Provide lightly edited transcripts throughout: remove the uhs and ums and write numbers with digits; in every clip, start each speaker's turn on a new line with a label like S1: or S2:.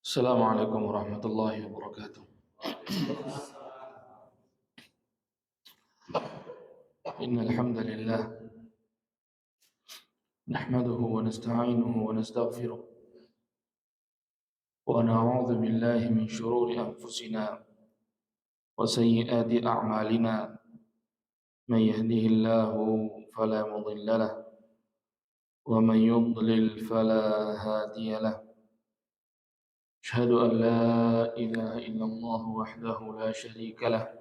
S1: Assalamualaikum warahmatullahi wabarakatuh. Innal hamdalillah nahmaduhu wa nasta'inuhu wa nastaghfiruh wa na'udzu billahi min shururi anfusina wa sayyiati a'malina. Man yahdihillahu fala mudilla lahu wa man yudlil fala hadiya lahu. Ashhadu an la ilaha illallah wahdahu la syarika lahu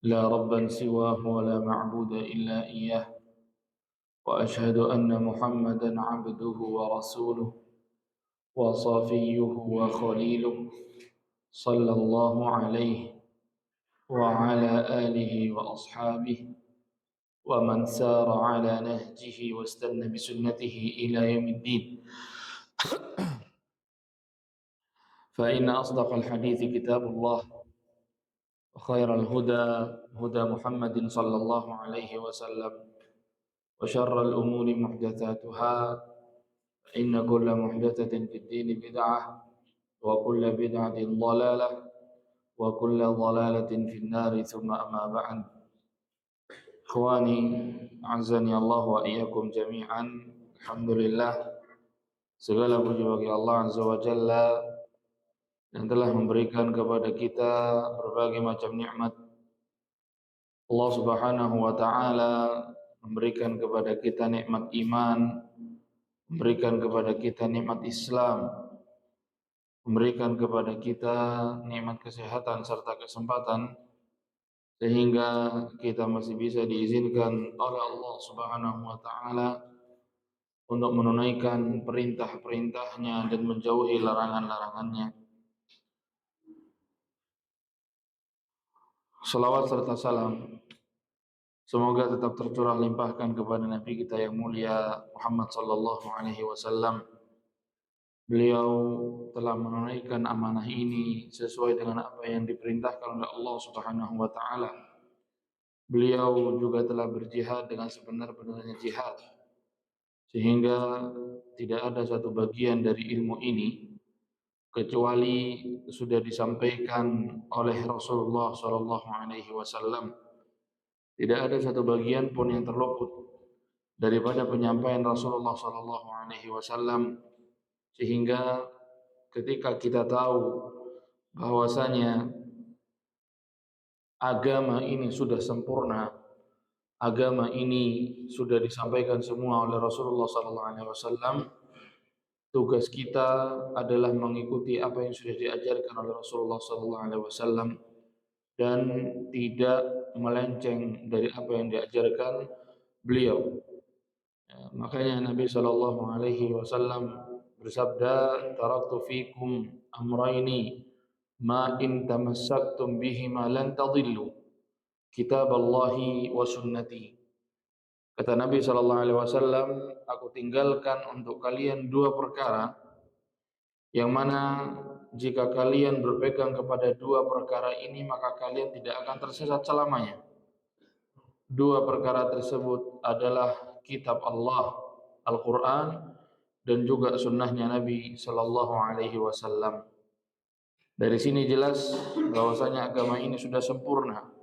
S1: la rabban siwahu wa la ma'buda illa iyyah. وأشهد أن محمدًا عبده ورسوله وصفيه وخليله صلى الله عليه وعلى آله وأصحابه ومن سار على نهجه واستنى بسنته إلى يوم الدين. فإن أصدق الحديث كتاب الله وخير الهدى هدى محمد صلى الله عليه وسلم وشر الأمور محدثاتها إن كل محدثة في الدين بدعة وكل بدعة ضلالة وكل ضلالة في النار ثم أما بعد. إخواني أعزني الله وإياكم جميعا. Alhamdulillah, segala puji bagi Allah Azza wa Jalla yang telah memberikan kepada kita berbagai macam nikmat. Allah Subhanahu wa taala memberikan kepada kita nikmat iman, memberikan kepada kita nikmat Islam, memberikan kepada kita nikmat kesehatan serta kesempatan sehingga kita masih bisa diizinkan oleh Allah Subhanahu wa taala untuk menunaikan perintah-perintahnya dan menjauhi larangan-larangannya. Salawat serta salam semoga tetap tercurah limpahkan kepada Nabi kita yang mulia Muhammad sallallahu alaihi wasallam. Beliau telah menunaikan amanah ini sesuai dengan apa yang diperintahkan oleh Allah Subhanahu wa taala. Beliau juga telah berjihad dengan sebenar-benarnya jihad, sehingga tidak ada satu bagian dari ilmu ini kecuali sudah disampaikan oleh Rasulullah sallallahu alaihi wasallam. Tidak ada satu bagian pun yang terluput daripada penyampaian Rasulullah sallallahu alaihi wasallam, sehingga ketika kita tahu bahwasanya agama ini sudah sempurna, agama ini sudah disampaikan semua oleh Rasulullah sallallahu alaihi wasallam, tugas kita adalah mengikuti apa yang sudah diajarkan oleh Rasulullah sallallahu alaihi wasallam dan tidak melenceng dari apa yang diajarkan beliau. Makanya Nabi sallallahu alaihi wasallam bersabda, "Taraktu fikum amrayni ma in tamassaktum bihima lan tadillu, kitaballahi wa sunnati." Kata Nabi sallallahu alaihi wasallam, "Aku tinggalkan untuk kalian dua perkara yang mana jika kalian berpegang kepada dua perkara ini maka kalian tidak akan tersesat selamanya." Dua perkara tersebut adalah kitab Allah, Al-Quran, dan juga sunnahnya Nabi sallallahu alaihi wasallam. Dari sini jelas bahwasanya agama ini sudah sempurna.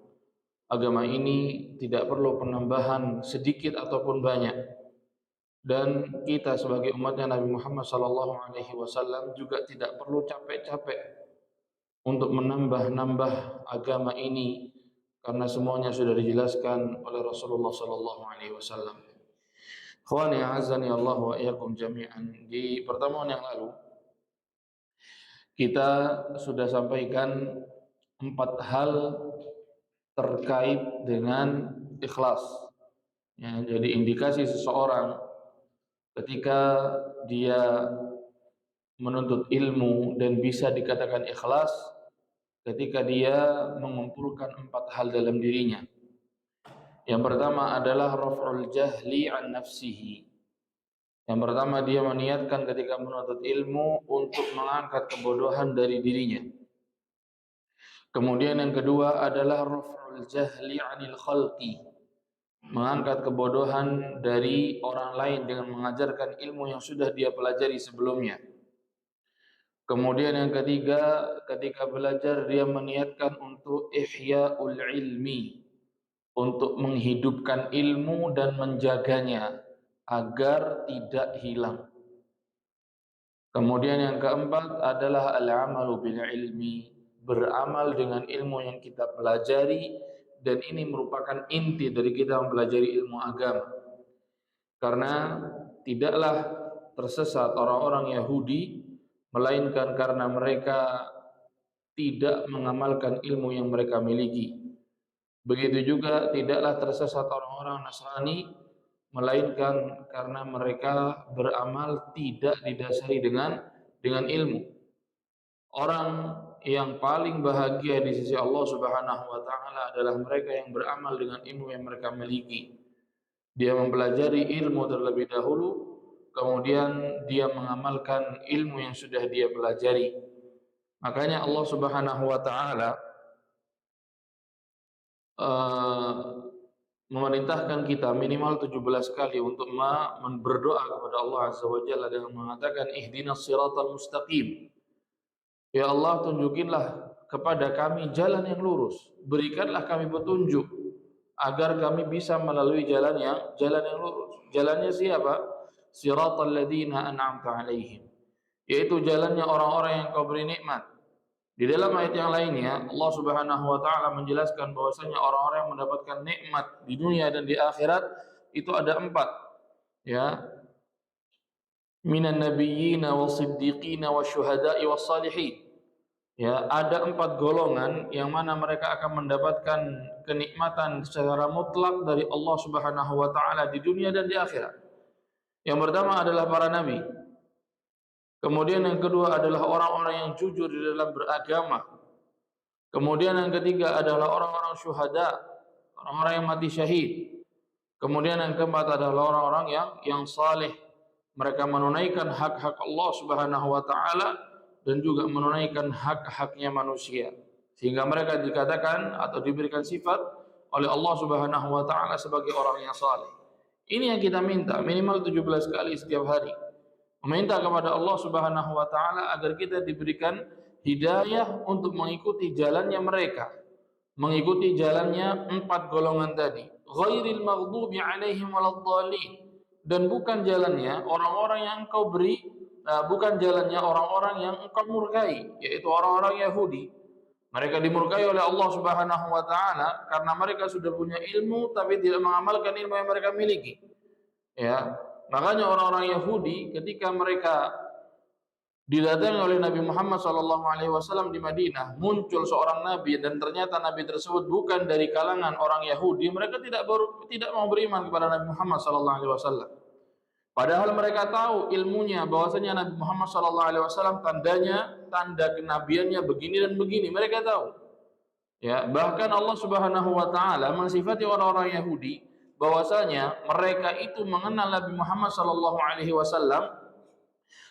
S1: Agama ini tidak perlu penambahan sedikit ataupun banyak. Dan kita sebagai umatnya Nabi Muhammad sallallahu alaihi wasallam juga tidak perlu capek-capek untuk menambah-nambah agama ini karena semuanya sudah dijelaskan oleh Rasulullah sallallahu alaihi wasallam. Ikhwani a'azzani Allah wa iyyakum jami'an. Di pertemuan yang lalu kita sudah sampaikan 4 hal terkait dengan ikhlas. Ya, jadi indikasi seseorang ketika dia menuntut ilmu dan bisa dikatakan ikhlas ketika dia mengumpulkan 4 hal dalam dirinya. Yang pertama adalah raf'ul jahli an nafsihi. Yang pertama dia meniatkan ketika menuntut ilmu untuk mengangkat kebodohan dari dirinya. Kemudian yang kedua adalah raf'ul jahli 'anil khalqi. Mengangkat kebodohan dari orang lain dengan mengajarkan ilmu yang sudah dia pelajari sebelumnya. Kemudian yang ketiga, ketika belajar dia meniatkan untuk ihya'ul ilmi, untuk menghidupkan ilmu dan menjaganya agar tidak hilang. Kemudian yang keempat adalah al-amalu bil ilmi, beramal dengan ilmu yang kita pelajari, dan ini merupakan inti dari kita mempelajari ilmu agama. Karena tidaklah tersesat orang-orang Yahudi melainkan karena mereka tidak mengamalkan ilmu yang mereka miliki. Begitu juga tidaklah tersesat orang-orang Nasrani melainkan karena mereka beramal tidak didasari dengan ilmu. Orang yang paling bahagia di sisi Allah Subhanahu wa taala adalah mereka yang beramal dengan ilmu yang mereka miliki. Dia mempelajari ilmu terlebih dahulu, kemudian dia mengamalkan ilmu yang sudah dia pelajari. Makanya Allah Subhanahu wa taala memerintahkan kita minimal 17 kali untuk berdoa kepada Allah Azza wa Jalla dengan mengatakan ihdinas siratal mustaqim. Ya Allah, tunjukinlah kepada kami jalan yang lurus, berikanlah kami petunjuk agar kami bisa melalui jalan yang lurus. Jalannya siapa? Siratal ladzina an'amta alaihim, yaitu jalannya orang-orang yang kau beri nikmat. Di dalam ayat yang lainnya Allah Subhanahu wa taala menjelaskan bahwasanya orang-orang yang mendapatkan nikmat di dunia dan di akhirat itu ada 4, ya. Minan nabiyyina was-siddiqina wasyuhada'i was-salihin. Ya, ada 4 golongan yang mana mereka akan mendapatkan kenikmatan secara mutlak dari Allah Subhanahu wa taala di dunia dan di akhirat. Yang pertama adalah para nabi. Kemudian yang kedua adalah orang-orang yang jujur di dalam beragama. Kemudian yang ketiga adalah orang-orang syuhada, orang-orang yang mati syahid. Kemudian yang keempat adalah orang-orang yang saleh. Mereka menunaikan hak-hak Allah Subhanahu wa taala dan juga menunaikan hak-haknya manusia. Sehingga mereka dikatakan atau diberikan sifat oleh Allah Subhanahu wa taala sebagai orang yang saleh. Ini yang kita minta minimal 17 kali setiap hari. Meminta kepada Allah Subhanahu wa taala agar kita diberikan hidayah untuk mengikuti jalannya mereka, mengikuti jalannya 4 golongan tadi, ghairil maghdubi alaihim waladdallin, dan bukan jalannya orang-orang yang engkau beri, bukan jalannya orang-orang yang engkau murkai, yaitu orang-orang Yahudi. Mereka dimurkai oleh Allah Subhanahu wa taala karena mereka sudah punya ilmu tapi tidak mengamalkan ilmu yang mereka miliki. Ya, makanya orang-orang Yahudi ketika mereka didatangi oleh Nabi Muhammad SAW di Madinah, muncul seorang nabi dan ternyata nabi tersebut bukan dari kalangan orang Yahudi, mereka tidak mau beriman kepada Nabi Muhammad SAW. Padahal mereka tahu ilmunya bahwasanya Nabi Muhammad SAW tanda kenabiannya begini dan begini, mereka tahu. Ya, bahkan Allah Subhanahu wa taala mensifati orang-orang Yahudi bahwasanya mereka itu mengenal Nabi Muhammad SAW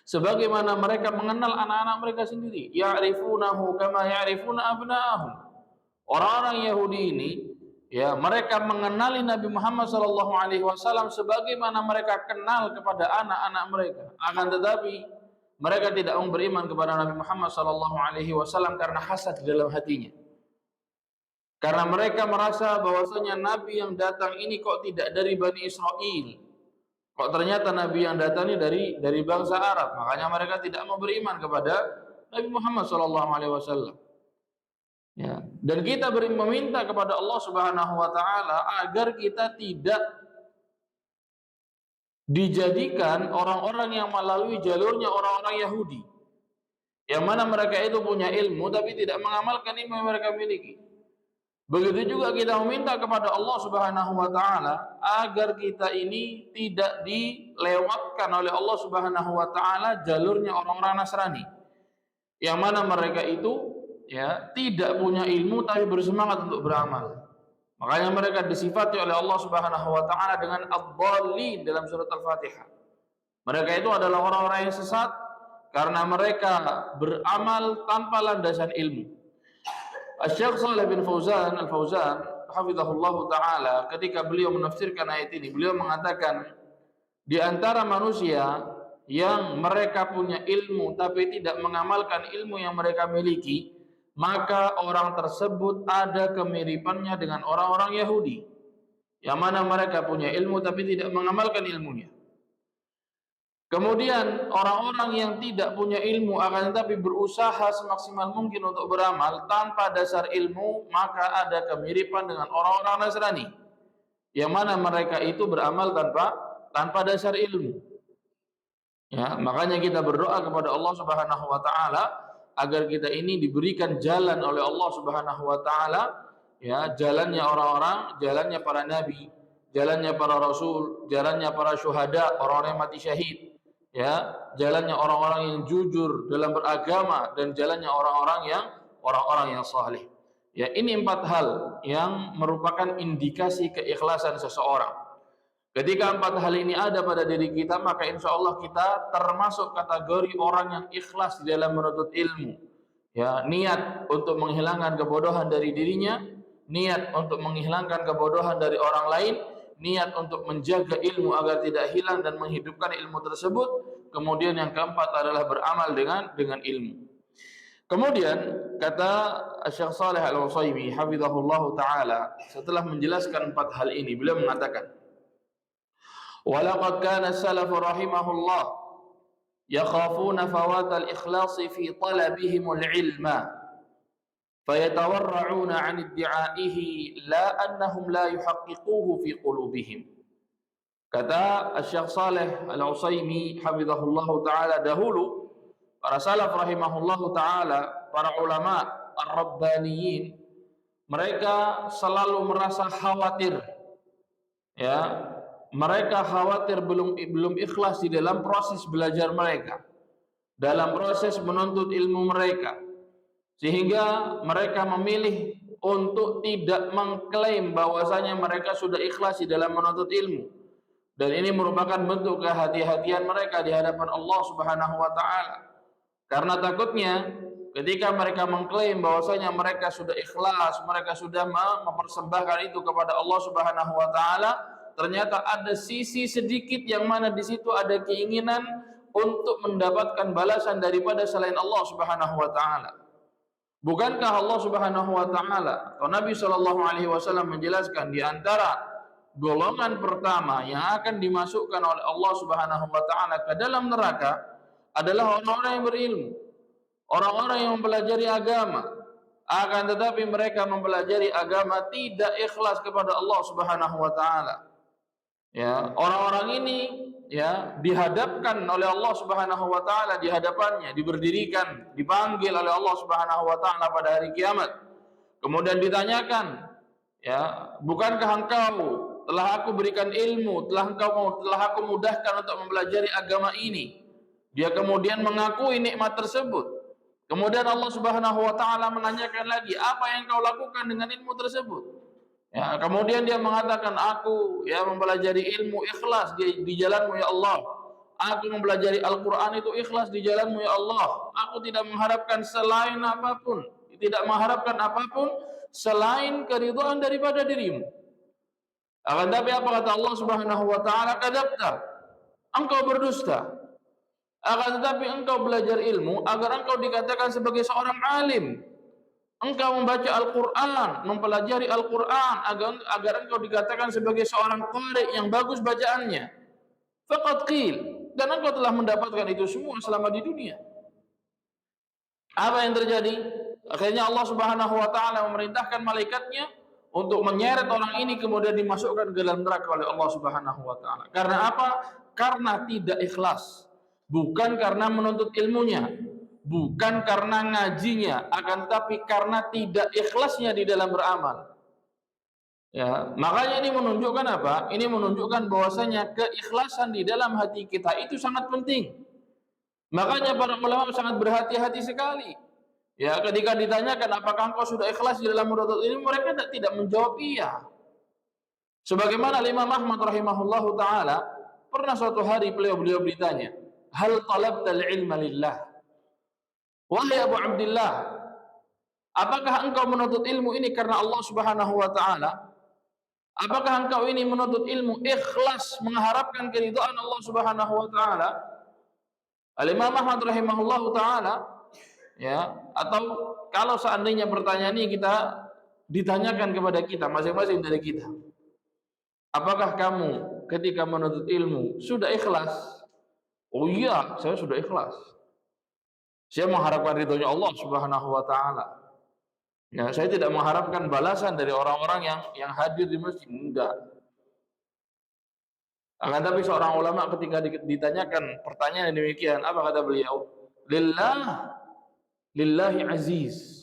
S1: sebagaimana mereka mengenal anak-anak mereka sendiri. Ya'rifunahu kama ya'rifuna abna'ahum. Orang-orang Yahudi ini, ya, mereka mengenali Nabi Muhammad SAW sebagaimana mereka kenal kepada anak-anak mereka. Akan tetapi mereka tidak mau beriman kepada Nabi Muhammad SAW karena hasad di dalam hatinya. Karena mereka merasa bahwasanya Nabi yang datang ini kok tidak dari Bani Israel. Kok ternyata Nabi yang datang ini dari bangsa Arab. Makanya mereka tidak mau beriman kepada Nabi Muhammad SAW. Ya. Dan kita meminta kepada Allah Subhanahu wa taala agar kita tidak dijadikan orang-orang yang melalui jalurnya orang-orang Yahudi. Yang mana mereka itu punya ilmu tapi tidak mengamalkan ilmu yang mereka miliki. Begitu juga kita meminta kepada Allah Subhanahu wa taala agar kita ini tidak dilewatkan oleh Allah Subhanahu wa taala jalurnya orang-orang Nasrani. Yang mana mereka itu, ya, tidak punya ilmu tapi bersemangat untuk beramal. Makanya mereka disifati oleh Allah Subhanahu wa taala dengan ad-dallin dalam surat Al-Fatihah. Mereka itu adalah orang-orang yang sesat karena mereka beramal tanpa landasan ilmu. Asy-Syaikh Shalih bin Fauzan Al-Fauzan hafizahullah taala ketika beliau menafsirkan ayat ini, beliau mengatakan di antara manusia yang mereka punya ilmu tapi tidak mengamalkan ilmu yang mereka miliki, maka orang tersebut ada kemiripannya dengan orang-orang Yahudi, yang mana mereka punya ilmu tapi tidak mengamalkan ilmunya. Kemudian orang-orang yang tidak punya ilmu akan tetapi berusaha semaksimal mungkin untuk beramal tanpa dasar ilmu, maka ada kemiripan dengan orang-orang Nasrani, yang mana mereka itu beramal tanpa dasar ilmu. Ya, makanya kita berdoa kepada Allah Subhanahu wa taala agar kita ini diberikan jalan oleh Allah Subhanahu wa taala, ya, jalannya orang-orang, jalannya para nabi, jalannya para rasul, jalannya para syuhada, orang-orang yang mati syahid, ya, jalannya orang-orang yang jujur dalam beragama, dan jalannya orang-orang yang saleh. Ya, ini 4 hal yang merupakan indikasi keikhlasan seseorang. Ketika 4 hal ini ada pada diri kita, maka insya Allah kita termasuk kategori orang yang ikhlas di dalam menuntut ilmu. Ya, niat untuk menghilangkan kebodohan dari dirinya, niat untuk menghilangkan kebodohan dari orang lain, niat untuk menjaga ilmu agar tidak hilang dan menghidupkan ilmu tersebut. Kemudian yang keempat adalah beramal dengan ilmu. Kemudian kata Syekh Shalih Al-Utsaimin hafizahullahu taala, setelah menjelaskan 4 hal ini, beliau mengatakan, walaqad kana as-salaf rahimahullah yakhafuna fawat al-ikhlas fi talabihim al-ilma fayatawarra'una 'an iddi'aihi la annahum la yuhaqqiquhu fi qulubihim. Kata Syekh Shalih Al-Utsaimin hafizahullahu taala, dahulu para salaf rahimahullahu taala, para ulama ar-rabbaniyin, mereka selalu merasa khawatir, ya, mereka khawatir belum ikhlas di dalam proses belajar mereka, dalam proses menuntut ilmu mereka, sehingga mereka memilih untuk tidak mengklaim bahwasanya mereka sudah ikhlas di dalam menuntut ilmu. Dan ini merupakan bentuk kehati-hatian mereka di hadapan Allah Subhanahu wa taala. Karena takutnya ketika mereka mengklaim bahwasanya mereka sudah ikhlas, mereka sudah mempersembahkan itu kepada Allah Subhanahu wa taala, ternyata ada sisi sedikit yang mana di situ ada keinginan untuk mendapatkan balasan daripada selain Allah Subhanahu wa taala. Bukankah Allah Subhanahu wa taala atau Nabi sallallahu alaihi wasallam menjelaskan di antara golongan pertama yang akan dimasukkan oleh Allah Subhanahu wa taala ke dalam neraka adalah orang-orang yang berilmu, orang-orang yang mempelajari agama, akan tetapi mereka mempelajari agama tidak ikhlas kepada Allah Subhanahu wa taala. Ya, orang-orang ini, ya, dihadapkan oleh Allah Subhanahu wa taala, di hadapannya diberdirikan, dipanggil oleh Allah Subhanahu wa taala pada hari kiamat. Kemudian ditanyakan, ya, bukankah engkau telah aku berikan ilmu, telah aku mudahkan untuk mempelajari agama ini? Dia kemudian mengakui nikmat tersebut. Kemudian Allah Subhanahu wa taala menanyakan lagi, apa yang kau lakukan dengan ilmu tersebut? Ya, kemudian dia mengatakan, aku, ya, mempelajari ilmu ikhlas di jalanmu ya Allah. Aku mempelajari Al-Quran itu ikhlas di jalanmu ya Allah. Aku tidak mengharapkan selain apapun, tidak mengharapkan apapun selain keridhaan daripada dirimu. Akan tapi apa kata Allah Subhanahu wa taala? Kadzabta, engkau berdusta. Akan tetapi engkau belajar ilmu agar engkau dikatakan sebagai seorang alim. Engkau membaca Al-Quran, mempelajari Al-Quran agar engkau dikatakan sebagai seorang qari yang bagus bacaannya. Faqad qil, dan engkau telah mendapatkan itu semua selama di dunia. Apa yang terjadi? Akhirnya Allah Subhanahu wa taala memerintahkan malaikatnya untuk menyeret orang ini kemudian dimasukkan ke dalam neraka oleh Allah Subhanahu wa taala. Karena apa? Karena tidak ikhlas. Bukan karena menuntut ilmunya, bukan karena ngajinya, akan tetapi karena tidak ikhlasnya di dalam beramal. Ya, makanya ini menunjukkan apa? Ini menunjukkan bahwasanya keikhlasan di dalam hati kita itu sangat penting. Makanya para ulama sangat berhati-hati sekali. Ya, ketika ditanyakan apakah engkau sudah ikhlas di dalam menuntut ilmu, mereka tidak menjawab iya. Sebagaimana Imam Ahmad rahimahullahu taala, pernah suatu hari beliau ditanya, hal talabtal ilma lillah? Wahai Abu Abdullah, apakah engkau menuntut ilmu ini karena Allah Subhanahu wa taala? Apakah engkau ini menuntut ilmu ikhlas mengharapkan keridhaan Allah Subhanahu wa taala? Al-Imam Ahmad rahimahullahu taala, ya, atau kalau seandainya pertanyaan ini kita ditanyakan kepada kita masing-masing dari kita, apakah kamu ketika menuntut ilmu sudah ikhlas? Oh iya, saya sudah ikhlas. Saya mengharapkan ridhonya Allah Subhanahu wa taala. Ya, saya tidak mengharapkan balasan dari orang-orang yang hadir di masjid, enggak. Akan tapi seorang ulama ketika ditanyakan pertanyaan yang demikian, apa kata beliau? Lillahi aziz.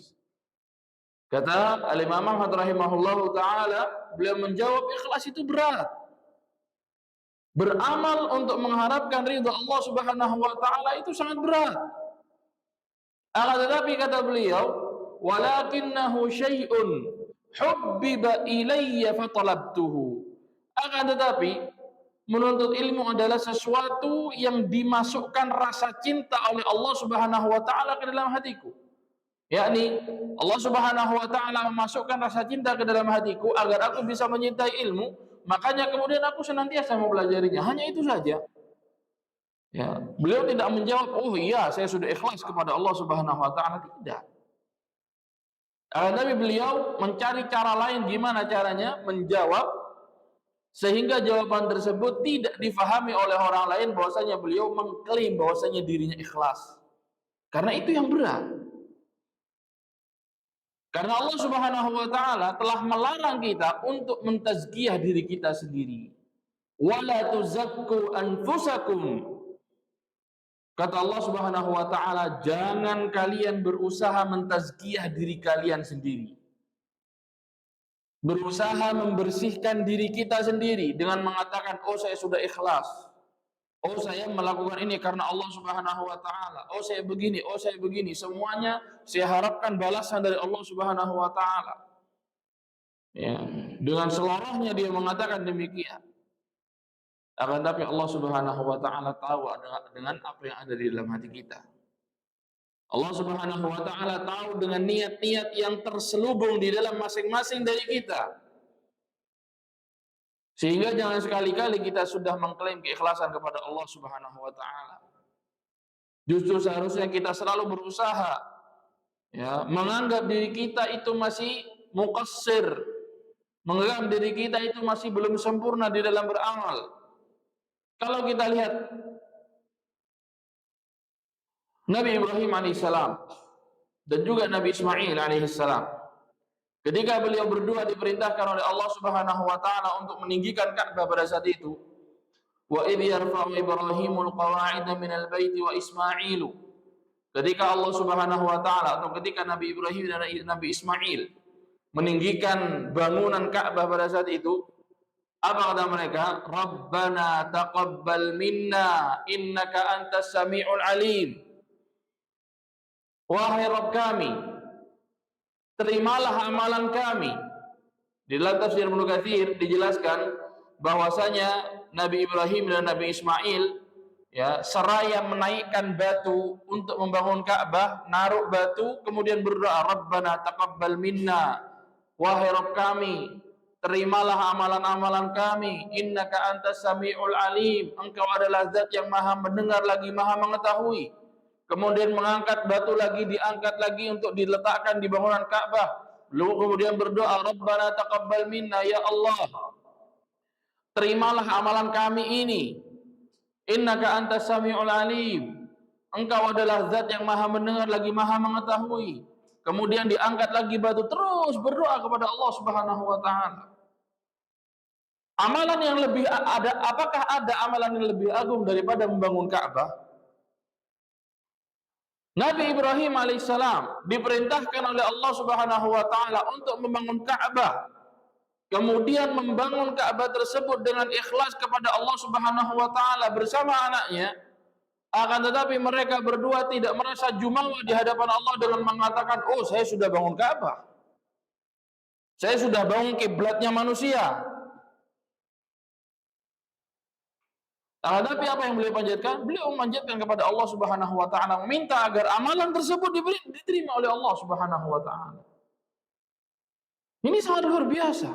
S1: Kata Al-Imam Ahmad rahimahullahu taala, beliau menjawab, ikhlas itu berat. Beramal untuk mengharapkan ridha Allah Subhanahu wa taala itu sangat berat. Akan tetapi kata beliau, walakinnahu syai'un hubbiba ilayya fatalabtuhu. Akan tetapi menuntut ilmu adalah sesuatu yang dimasukkan rasa cinta oleh Allah Subhanahu wa taala ke dalam hatiku. Yakni Allah Subhanahu wa taala memasukkan rasa cinta ke dalam hatiku agar aku bisa menyintai ilmu, makanya kemudian aku senantiasa mempelajarinya. Hanya itu saja. Ya, beliau tidak menjawab, "Oh iya, saya sudah ikhlas kepada Allah Subhanahu wa taala." Tidak. Tapi beliau mencari cara lain gimana caranya menjawab sehingga jawaban tersebut tidak difahami oleh orang lain bahwasanya beliau mengklaim bahwasanya dirinya ikhlas. Karena itu yang berat. Karena Allah Subhanahu wa taala telah melarang kita untuk mentazkiyah diri kita sendiri. Wala tuzakku anfusakum. Kata Allah Subhanahu wa taala, jangan kalian berusaha mentazkiyah diri kalian sendiri. Berusaha membersihkan diri kita sendiri dengan mengatakan, "Oh, saya sudah ikhlas. Oh, saya melakukan ini karena Allah Subhanahu wa taala. Oh, saya begini, oh saya begini." Semuanya saya harapkan balasan dari Allah Subhanahu wa taala. Ya, dengan selorohnya dia mengatakan demikian. Akan tapi Allah Subhanahu wa taala tahu dengan apa yang ada di dalam hati kita. Allah Subhanahu wa taala tahu dengan niat-niat yang terselubung di dalam masing-masing dari kita. Sehingga jangan sekali-kali kita sudah mengklaim keikhlasan kepada Allah Subhanahu wa taala. Justru seharusnya kita selalu berusaha, ya, menganggap diri kita itu masih muqassir, menganggap diri kita itu masih belum sempurna di dalam beramal. Kalau kita lihat Nabi Ibrahim alaihissalam dan juga Nabi Ismail alaihissalam, ketika beliau berdua diperintahkan oleh Allah Subhanahu wa taala untuk meninggikan Ka'bah pada saat itu, wa idh yarfa'u Ibrahimul qawa'ida minal baiti wa Ismailu. Ketika Allah Subhanahu wa taala atau ketika Nabi Ibrahim dan Nabi Ismail meninggikan bangunan Ka'bah pada saat itu, apa kata mereka? Rabbana taqabbal minna innaka antas sami'ul alim. Wahai Rabb kami, terimalah amalan kami. Di dalam tafsir Ibnu Katsir dijelaskan bahwasanya Nabi Ibrahim dan Nabi Ismail, ya, seraya menaikkan batu untuk membangun Ka'bah, naruh batu kemudian berdoa, Rabbana taqabbal minna. Wahai Rabb kami, terimalah amalan-amalan kami, innaka antas sami'ul alim, engkau adalah zat yang maha mendengar lagi maha mengetahui. Kemudian mengangkat batu lagi, diangkat lagi untuk diletakkan di bangunan Ka'bah. Lalu kemudian berdoa, Rabbana taqabbal minna, ya Allah, terimalah amalan kami ini, innaka antas sami'ul alim, engkau adalah zat yang maha mendengar lagi maha mengetahui. Kemudian diangkat lagi batu, terus berdoa kepada Allah Subhanahu wa taala. Amalan yang lebih ada, apakah ada amalan yang lebih agung daripada membangun Ka'bah? Nabi Ibrahim alaihissalam diperintahkan oleh Allah Subhanahu wa taala untuk membangun Ka'bah. Kemudian membangun Ka'bah tersebut dengan ikhlas kepada Allah Subhanahu wa taala bersama anaknya. Akan tetapi mereka berdua tidak merasa jumawa di hadapan Allah dengan mengatakan, "Oh, saya sudah bangun Ka'bah. Saya sudah bangun kiblatnya manusia." Tapi apa yang beliau panjatkan? Beliau memanjatkan kepada Allah Subhanahu wa taala, meminta agar amalan tersebut diterima oleh Allah Subhanahu wa taala. Ini sangat luar biasa.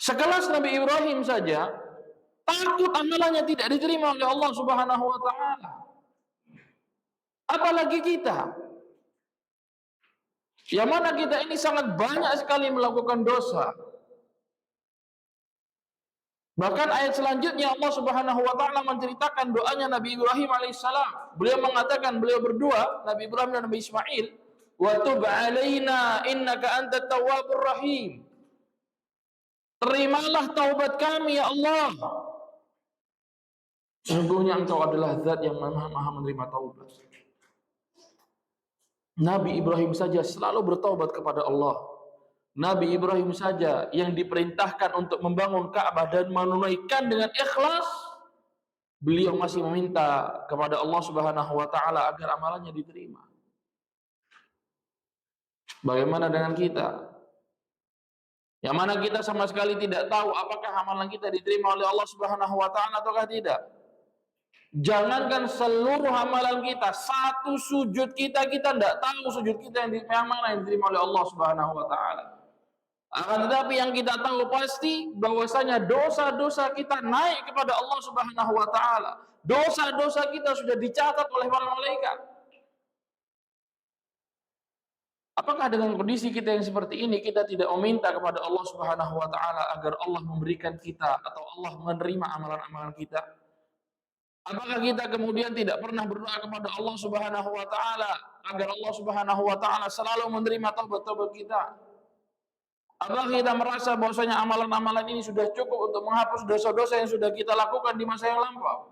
S1: Sekelas Nabi Ibrahim saja takut amalannya tidak diterima oleh Allah Subhanahu wa taala. Apalagi kita, yang mana kita ini sangat banyak sekali melakukan dosa. Bahkan ayat selanjutnya Allah Subhanahu wa taala menceritakan doanya Nabi Ibrahim alaihissalam. Beliau mengatakan, beliau berdua, Nabi Ibrahim dan Nabi Ismail, "Wa tub 'alaina innaka antat tawwabur rahim." Terimalah taubat kami ya Allah. Sesungguhnya Engkau adalah zat yang maha menerima taubat. Nabi Ibrahim saja selalu bertaubat kepada Allah. Nabi Ibrahim saja yang diperintahkan untuk membangun Ka'bah dan menunaikan dengan ikhlas, beliau masih meminta kepada Allah Subhanahu wa taala agar amalannya diterima. Bagaimana dengan kita? Yang mana kita sama sekali tidak tahu apakah amalan kita diterima oleh Allah Subhanahu wa taala ataukah tidak. Jangankan seluruh amalan kita, satu sujud kita tidak tahu sujud kita yang mana yang diterima oleh Allah Subhanahu wa taala. Akan tetapi yang kita tahu pasti bahwasanya dosa-dosa kita naik kepada Allah Subhanahu wa taala. Dosa-dosa kita sudah dicatat oleh para malaikat. Apakah dengan kondisi kita yang seperti ini kita tidak meminta kepada Allah Subhanahu wa taala agar Allah memberikan kita atau Allah menerima amalan-amalan kita? Apakah kita kemudian tidak pernah berdoa kepada Allah Subhanahu wa taala agar Allah Subhanahu wa taala selalu menerima taubat-taubat kita? Apakah kita merasa bahwasanya amalan-amalan ini sudah cukup untuk menghapus dosa-dosa yang sudah kita lakukan di masa yang lampau?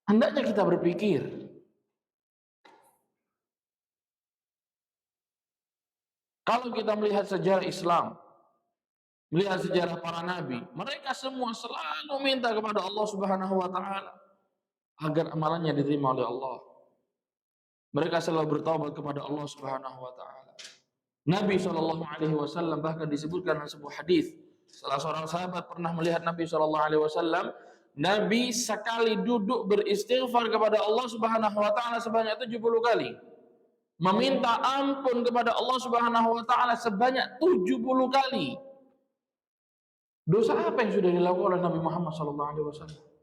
S1: Hendaknya kita berpikir. Kalau kita melihat sejarah Islam, melihat sejarah para nabi, mereka semua selalu minta kepada Allah Subhanahu wa taala agar amalannya diterima oleh Allah. Mereka selalu bertaubat kepada Allah Subhanahu wa taala. Nabi SAW bahkan disebutkan dalam sebuah hadis, salah seorang sahabat pernah melihat Nabi SAW, Nabi sekali duduk beristighfar kepada Allah Subhanahu wa taala sebanyak 70 kali. Meminta ampun kepada Allah Subhanahu wa taala sebanyak 70 kali. Dosa apa yang sudah dilakukan oleh Nabi Muhammad SAW?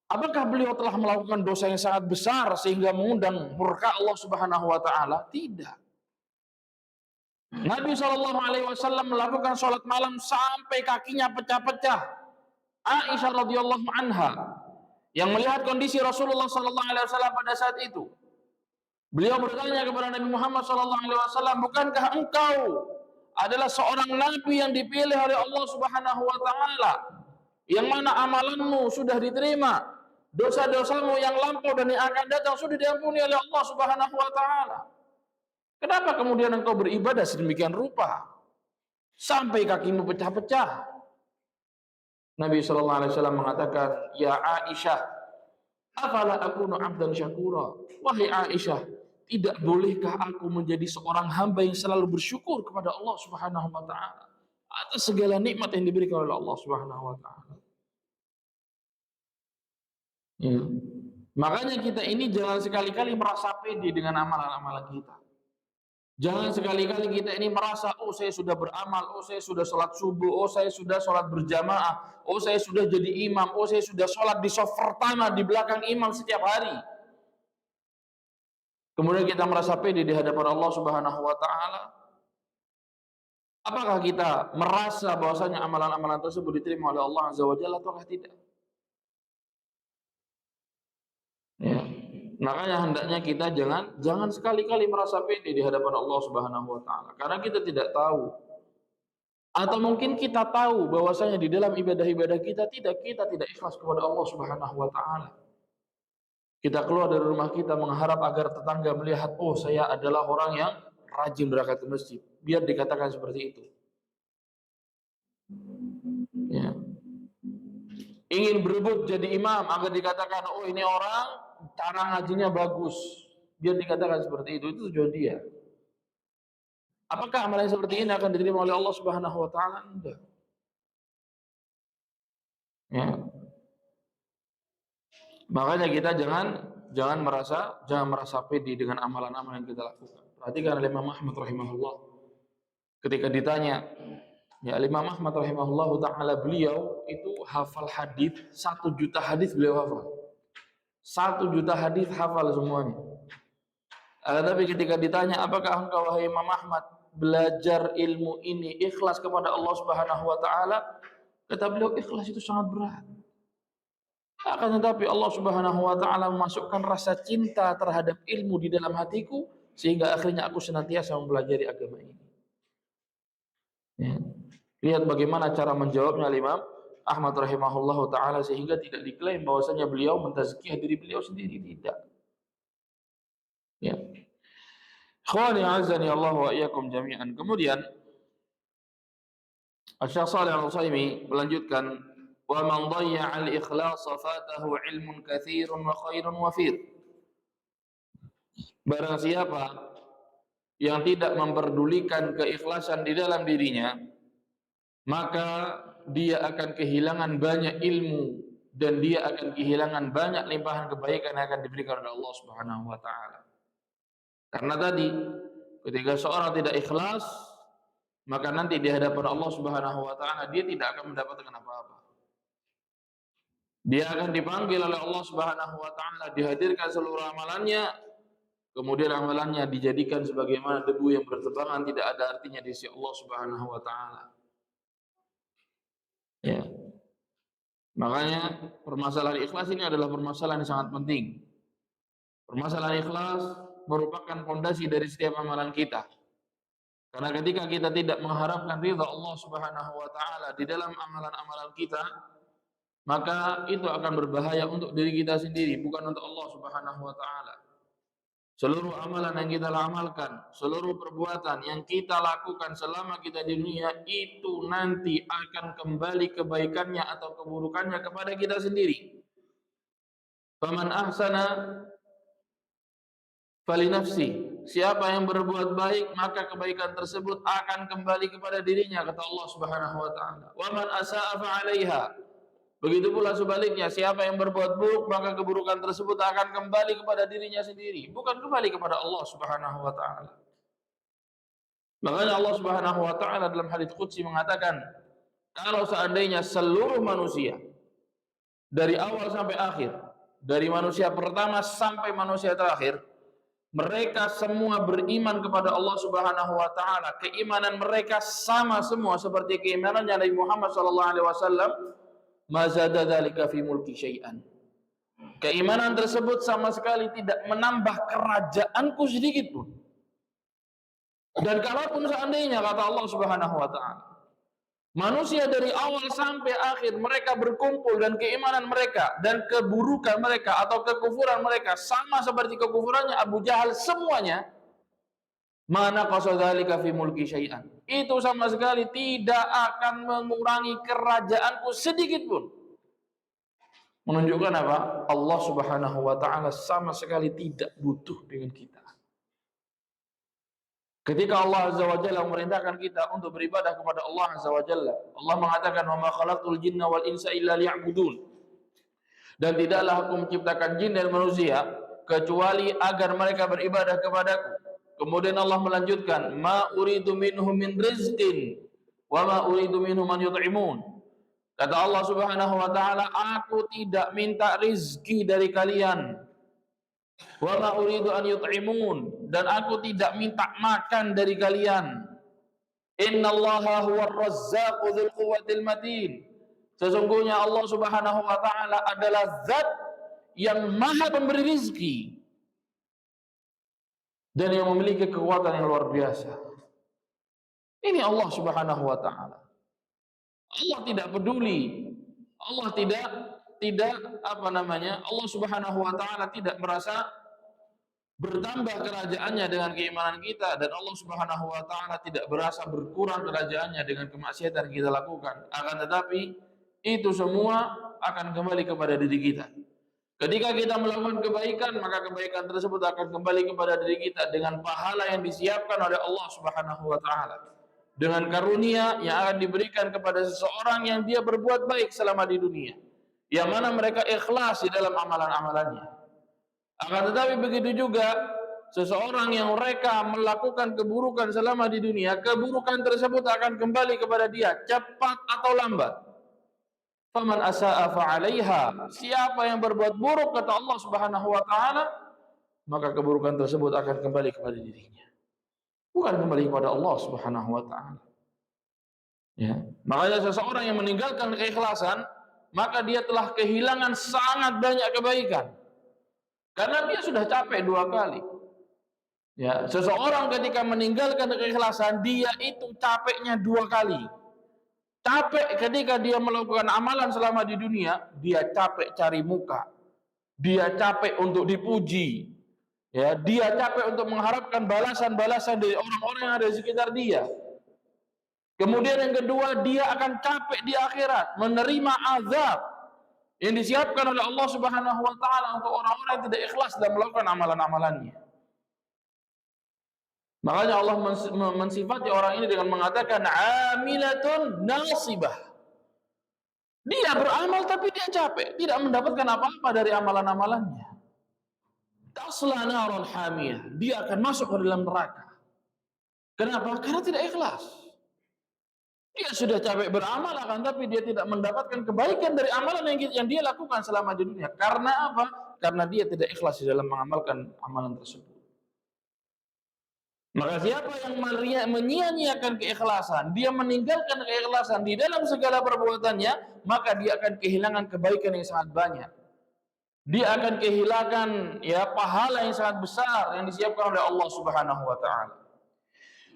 S1: Apakah beliau telah melakukan dosa yang sangat besar sehingga mengundang murka Allah Subhanahu wa taala? Tidak. Nabi SAW melakukan sholat malam sampai kakinya pecah-pecah. Aisyah radhiyallahu anha yang melihat kondisi Rasulullah SAW pada saat itu, beliau bertanya kepada Nabi Muhammad SAW, bukankah engkau adalah seorang nabi yang dipilih oleh Allah Subhanahu wa taala, yang mana amalanmu sudah diterima, dosa-dosamu yang lampau dan yang akan datang sudah diampuni oleh Allah Subhanahu wa taala. Kenapa kemudian engkau beribadah sedemikian rupa sampai kakimu pecah-pecah? Nabi SAW mengatakan, "Ya Aisyah, afala akunu 'abdan syakura?" Wahai Aisyah, tidak bolehkah aku menjadi seorang hamba yang selalu bersyukur kepada Allah Subhanahu wa taala atas segala nikmat yang diberikan oleh Allah Subhanahu wa taala? Ya. Makanya kita ini jangan sekali-kali merasa pede dengan amalan-amalan kita. Jangan sekali-kali kita ini merasa, oh saya sudah beramal, oh saya sudah sholat subuh, oh saya sudah sholat berjamaah, oh saya sudah jadi imam, oh saya sudah sholat di shaf pertama di belakang imam setiap hari. Kemudian kita merasa pede di hadapan Allah Subhanahu wa taala. Apakah kita merasa bahwasanya amalan-amalan tersebut diterima oleh Allah Azza wa Jalla ataukah tidak? Ya. Makanya hendaknya kita jangan sekali-kali merasa pede di hadapan Allah Subhanahu wa taala, karena kita tidak tahu. Atau mungkin kita tahu bahwasanya di dalam ibadah-ibadah kita tidak ikhlas kepada Allah Subhanahu wa taala. Kita keluar dari rumah kita mengharap agar tetangga melihat, oh saya adalah orang yang rajin berangkat ke masjid, biar dikatakan seperti itu. Ya. Ingin berebut jadi imam agar dikatakan, oh ini orang cara ngajinya bagus, biar dikatakan seperti itu tujuan dia. Apakah amalan seperti ini akan diterima oleh Allah Subhanahu wa taala? Enggak. Ya. Makanya kita jangan merasa pede dengan amalan-amalan yang kita lakukan. Perhatikan Imam Ahmad rahimahullah ketika ditanya, Ya, Imam Ahmad rahimahullahu taala, beliau itu hafal hadis 1 juta hadis beliau hafal. 1 juta hadis hafal semuanya. Tapi ketika ditanya, apakah engkau wahai Imam Ahmad belajar ilmu ini ikhlas kepada Allah Subhanahu wa taala? Kata beliau, ikhlas itu sangat berat. Akan tetapi Allah Subhanahu wa taala memasukkan rasa cinta terhadap ilmu di dalam hatiku sehingga akhirnya aku senantiasa mempelajari agama ini. Ya. Lihat bagaimana cara menjawabnya Imam Ahmad rahimahullahu taala sehingga tidak diklaim bahwasanya beliau mentazkiyah diri beliau sendiri, tidak. Ya. Khawani azani Allah wa iyyakum jami'an. Kemudian Asy-Syaikh Shalih Al-Utsaimin melanjutkan, wa man dhayya'a al-ikhlas fatahu ilmun katsirun wa khairun wafir. Barang siapa yang tidak memperdulikan keikhlasan di dalam dirinya, maka dia akan kehilangan banyak ilmu dan dia akan kehilangan banyak limpahan kebaikan yang akan diberikan oleh Allah Subhanahu wa taala. Karena tadi ketika seorang tidak ikhlas, maka nanti di hadapan Allah Subhanahu wa taala dia tidak akan mendapatkan apa-apa. Dia akan dipanggil oleh Allah Subhanahu wa taala, dihadirkan seluruh amalannya, kemudian amalannya dijadikan sebagaimana debu yang berterbangan, tidak ada artinya di sisi Allah Subhanahu wa taala. Ya. Makanya permasalahan ikhlas ini adalah permasalahan yang sangat penting. Permasalahan ikhlas merupakan fondasi dari setiap amalan kita. Karena ketika kita tidak mengharapkan ridha Allah Subhanahu wa taala di dalam amalan-amalan kita, maka itu akan berbahaya untuk diri kita sendiri, bukan untuk Allah Subhanahu wa taala. Seluruh amalan yang kita amalkan, seluruh perbuatan yang kita lakukan selama kita di dunia itu nanti akan kembali kebaikannya atau keburukannya kepada kita sendiri. Faman ahsana falinafsi. Siapa yang berbuat baik, maka kebaikan tersebut akan kembali kepada dirinya, kata Allah Subhanahu wa taala. Wa man asaa fa 'alaiha. Begitu pula sebaliknya, siapa yang berbuat buruk, maka keburukan tersebut akan kembali kepada dirinya sendiri, bukan kembali kepada Allah Subhanahu wa taala. Makanya Allah Subhanahu wa taala dalam hadits qudsi mengatakan, kalau seandainya seluruh manusia dari awal sampai akhir, dari manusia pertama sampai manusia terakhir, mereka semua beriman kepada Allah Subhanahu wa taala, keimanan mereka sama semua seperti keimanannya Nabi Muhammad sallallahu alaihi wasallam, mazada dzalika fi mulki syai'an. Keimanan tersebut sama sekali tidak menambah kerajaanku sedikit pun. Dan kalaupun seandainya, kata Allah Subhanahu wa taala, manusia dari awal sampai akhir mereka berkumpul dan keimanan mereka dan keburukan mereka atau kekufuran mereka sama seperti kekufurannya Abu Jahal semuanya, mana qasadzalika fi mulki syai'an. Itu sama sekali tidak akan mengurangi kerajaanku sedikit pun. Menunjukkan apa? Allah Subhanahu wa taala sama sekali tidak butuh dengan kita. Ketika Allah Azza wa Jalla memerintahkan kita untuk beribadah kepada Allah Azza wa Jalla, Allah mengatakan, "Wa ma khalaqtul jinna wal insa illa liya'budun." Dan tidaklah aku menciptakan jin dan manusia kecuali agar mereka beribadah kepadaku. Kemudian Allah melanjutkan, "Ma uridu minhum min rizqin wa ma uridu minhum an yut'imun." Kata Allah Subhanahu wa taala, aku tidak minta rizki dari kalian. Wa ma uridu an yut'imun, dan aku tidak minta makan dari kalian. Innallaha huwar razzaqu dzul quwwatil matin. Sesungguhnya Allah Subhanahu wa taala adalah zat yang maha pemberi rizki dan yang memiliki kekuatan yang luar biasa. Ini Allah Subhanahu wa taala. Allah tidak peduli. Allah tidak Allah Subhanahu wa taala tidak merasa bertambah kerajaannya dengan keimanan kita, dan Allah Subhanahu wa taala tidak berasa berkurang kerajaannya dengan kemaksiatan yang kita lakukan. Akan tetapi itu semua akan kembali kepada diri kita. Ketika kita melakukan kebaikan, maka kebaikan tersebut akan kembali kepada diri kita dengan pahala yang disiapkan oleh Allah Subhanahu wa taala, dengan karunia yang akan diberikan kepada seseorang yang dia berbuat baik selama di dunia, yang mana mereka ikhlas di dalam amalan-amalannya. Akan tetapi begitu juga seseorang yang mereka melakukan keburukan selama di dunia, keburukan tersebut akan kembali kepada dia, cepat atau lambat. Faman asa'a fa'alaiha. Siapa yang berbuat buruk, kata Allah Subhanahu wa taala, maka keburukan tersebut akan kembali kepada dirinya, bukan kembali kepada Allah Subhanahu wa taala. Ya. Makanya seseorang yang meninggalkan keikhlasan, maka dia telah kehilangan sangat banyak kebaikan. Karena dia sudah capek 2 kali. Ya, seseorang ketika meninggalkan keikhlasan, dia itu capeknya 2 kali. Capek ketika dia melakukan amalan selama di dunia, dia capek cari muka. Dia capek untuk dipuji. Ya, dia capek untuk mengharapkan balasan-balasan dari orang-orang yang ada di sekitar dia. Kemudian yang kedua, dia akan capek di akhirat menerima azab yang disiapkan oleh Allah Subhanahu wa taala untuk orang-orang yang tidak ikhlas dalam melakukan amalan-amalannya. Makanya Allah mensifati orang ini dengan mengatakan amilatun nasibah. Dia beramal tapi dia capek, tidak mendapatkan apa-apa dari amalan-amalannya. Tasla naran hamiyah, dia akan masuk ke dalam neraka. Kenapa? Karena tidak ikhlas. Dia sudah capek beramal akan tapi dia tidak mendapatkan kebaikan dari amalan yang dia lakukan selama di dunia. Karena apa? Karena dia tidak ikhlas di dalam mengamalkan amalan tersebut. Maka siapa yang menyia-nyiakan keikhlasan, dia meninggalkan keikhlasan di dalam segala perbuatannya, maka dia akan kehilangan kebaikan yang sangat banyak. Dia akan kehilangan pahala yang sangat besar yang disiapkan oleh Allah Subhanahu wa taala.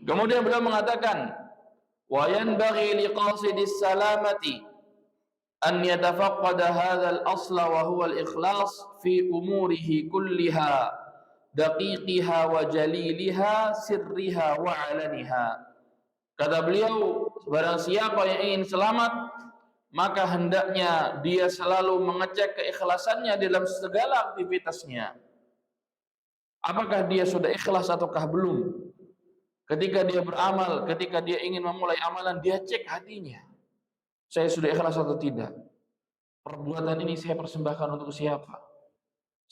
S1: Kemudian beliau mengatakan, wa yanbaghi liqasidis salamati an yatafaqqada hadzal asla wa huwa al-ikhlas fi umurihi kulliha daqiqiha wa jaliliha sirriha wa alaniha. Kata beliau, barang siapa yang ingin selamat, maka hendaknya dia selalu mengecek keikhlasannya dalam segala aktivitasnya. Apakah dia sudah ikhlas ataukah belum? Ketika dia beramal, ketika dia ingin memulai amalan, dia cek hatinya. Saya sudah ikhlas atau tidak? Perbuatan ini saya persembahkan untuk siapa?